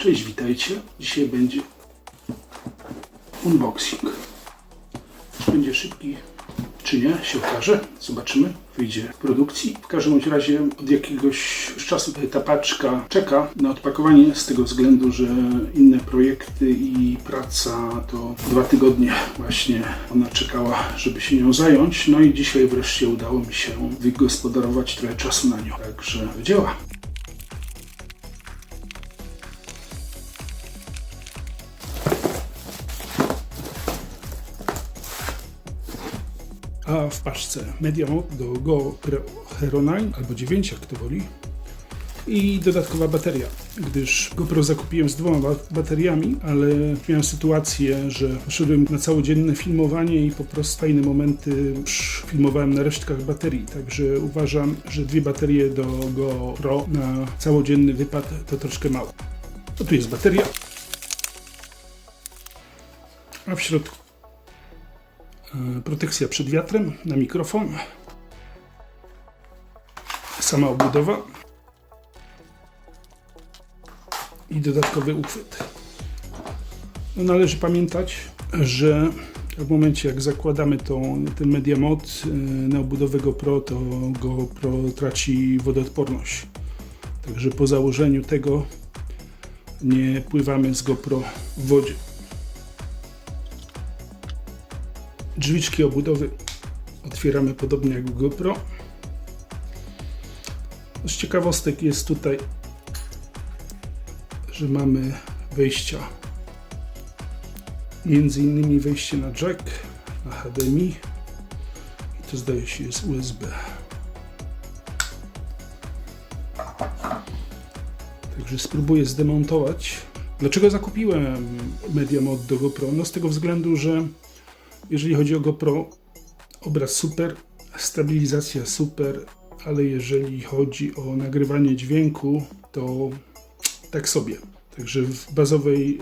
Cześć, witajcie. Dzisiaj będzie unboxing. Będzie szybki, czy nie, się okaże. Zobaczymy. Wyjdzie w produkcji. W każdym bądź razie od jakiegoś czasu ta paczka czeka na odpakowanie z tego względu, że inne projekty i praca to 2 tygodnie właśnie ona czekała, żeby się nią zająć. No i dzisiaj wreszcie udało mi się wygospodarować trochę czasu na nią. Także działa. A w paczce MediaMod do GoPro Hero 9 albo 9, jak to woli, i dodatkowa bateria, gdyż GoPro zakupiłem z 2 bateriami, ale miałem sytuację, że poszedłem na całodzienne filmowanie i po prostu fajne momenty już filmowałem na resztkach baterii, także uważam, że 2 baterie do GoPro na całodzienny wypad to troszkę mało. No tu jest bateria, a w środku protekcja przed wiatrem na mikrofon, sama obudowa i dodatkowy uchwyt. No, należy pamiętać, że w momencie jak zakładamy ten MediaMod na obudowę GoPro, to GoPro traci wodoodporność. Także po założeniu tego nie pływamy z GoPro w wodzie. Drzwiczki obudowy otwieramy podobnie jak w GoPro. Z ciekawostek jest tutaj, że mamy wejścia, między innymi wejście na jack, na HDMI i to zdaje się jest USB. Także spróbuję zdemontować. Dlaczego zakupiłem MediaMod do GoPro? No z tego względu, że jeżeli chodzi o GoPro, obraz super, stabilizacja super, ale jeżeli chodzi o nagrywanie dźwięku, to tak sobie. Także w bazowej,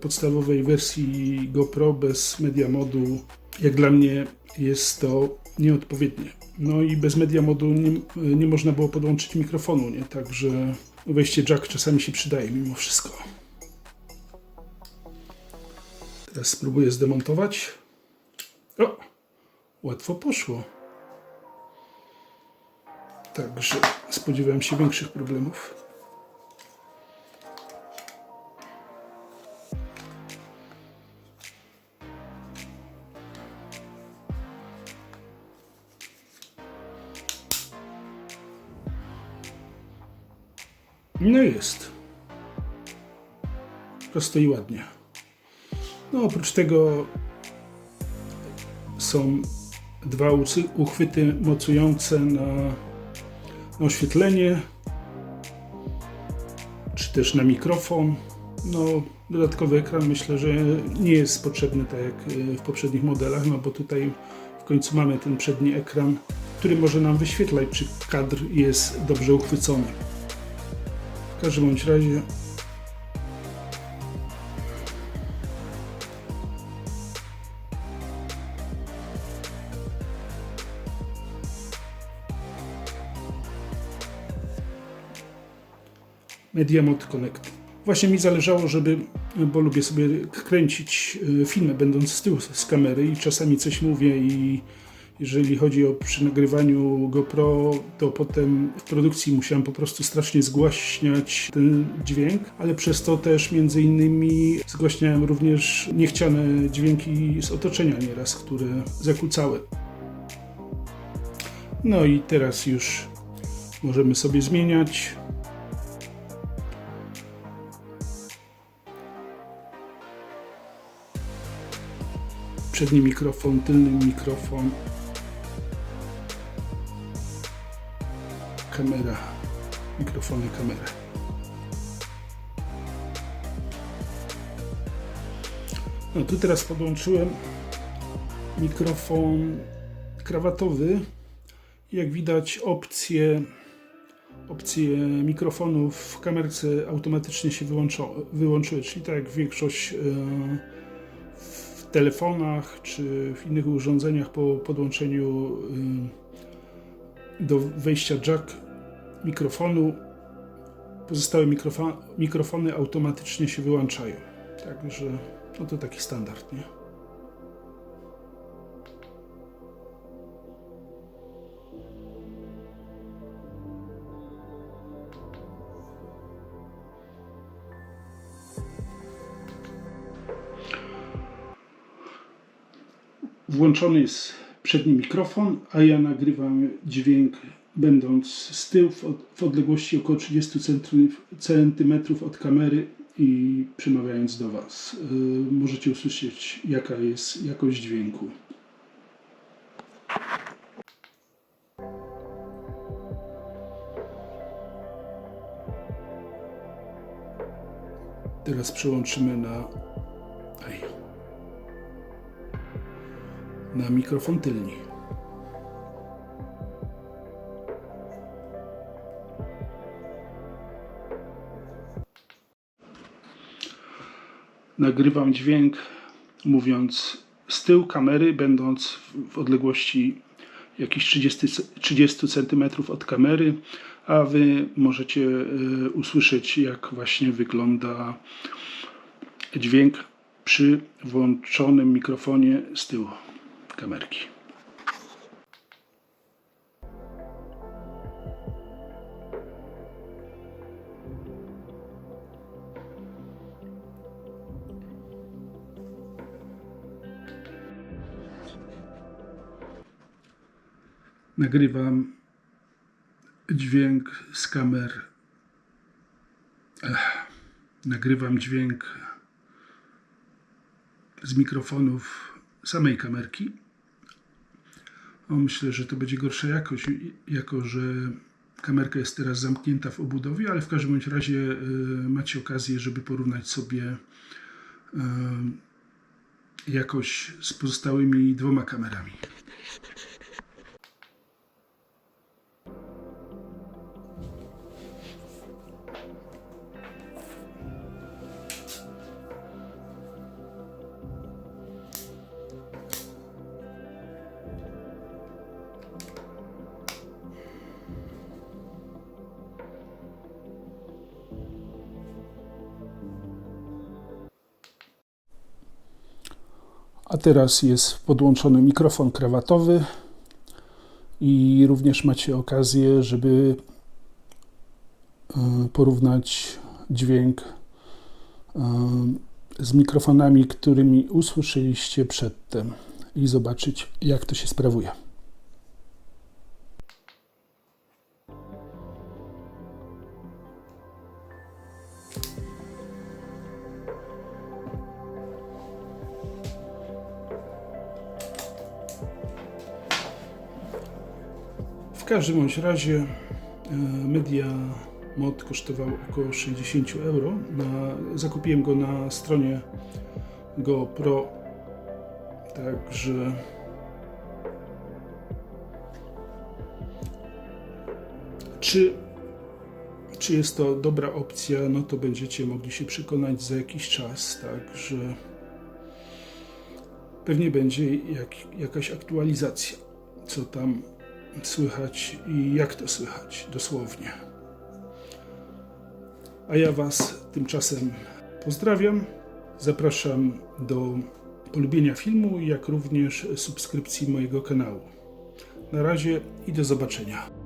podstawowej wersji GoPro bez MediaModu, jak dla mnie, jest to nieodpowiednie. No i bez MediaModu nie można było podłączyć mikrofonu, nie? Także wejście jack czasami się przydaje mimo wszystko. Teraz spróbuję zdemontować. O, łatwo poszło. Także spodziewałem się większych problemów. No jest. Prosto i ładnie. No oprócz tego są 2 uchwyty mocujące na oświetlenie, czy też na mikrofon. No, dodatkowy ekran myślę, że nie jest potrzebny tak jak w poprzednich modelach, no bo tutaj w końcu mamy ten przedni ekran, który może nam wyświetlać, czy kadr jest dobrze uchwycony. W każdym bądź razie MediaMod Connect. Właśnie mi zależało, bo lubię sobie kręcić filmy będąc z tyłu z kamery i czasami coś mówię i jeżeli chodzi o przy nagrywaniu GoPro, to potem w produkcji musiałem po prostu strasznie zgłaśniać ten dźwięk, ale przez to też między innymi zgłaśniałem również niechciane dźwięki z otoczenia nieraz, które zakłócały. No i teraz już możemy sobie zmieniać. Przedni mikrofon, tylny mikrofon, kamera, mikrofony, kamera. No tu teraz podłączyłem mikrofon krawatowy. Jak widać opcje mikrofonów w kamerce automatycznie się wyłączyły, czyli tak jak większość w telefonach czy w innych urządzeniach po podłączeniu do wejścia jack mikrofonu pozostałe mikrofony automatycznie się wyłączają. Także no to taki standard, nie? Włączony jest przedni mikrofon, a ja nagrywam dźwięk będąc z tyłu w odległości około 30 cm od kamery i przemawiając do Was. Możecie usłyszeć, jaka jest jakość dźwięku. Teraz przełączymy na mikrofon tylny. Nagrywam dźwięk mówiąc z tyłu kamery, będąc w odległości jakichś 30 cm od kamery, a Wy możecie usłyszeć, jak właśnie wygląda dźwięk przy włączonym mikrofonie z tyłu kamerki. Nagrywam dźwięk z kamer. Nagrywam dźwięk z mikrofonów samej kamerki. Myślę, że to będzie gorsza jakość, jako że kamerka jest teraz zamknięta w obudowie, ale w każdym bądź razie macie okazję, żeby porównać sobie jakość z pozostałymi dwoma kamerami. A teraz jest podłączony mikrofon krawatowy i również macie okazję, żeby porównać dźwięk z mikrofonami, którymi usłyszeliście przedtem i zobaczyć, jak to się sprawuje. W każdym bądź razie Media Mod kosztował około 60 euro. Zakupiłem go na stronie GoPro, także czy jest to dobra opcja, no to będziecie mogli się przekonać za jakiś czas, także pewnie będzie jakaś aktualizacja, co tam słychać i jak to słychać dosłownie. A ja Was tymczasem pozdrawiam, zapraszam do polubienia filmu, jak również subskrypcji mojego kanału. Na razie i do zobaczenia.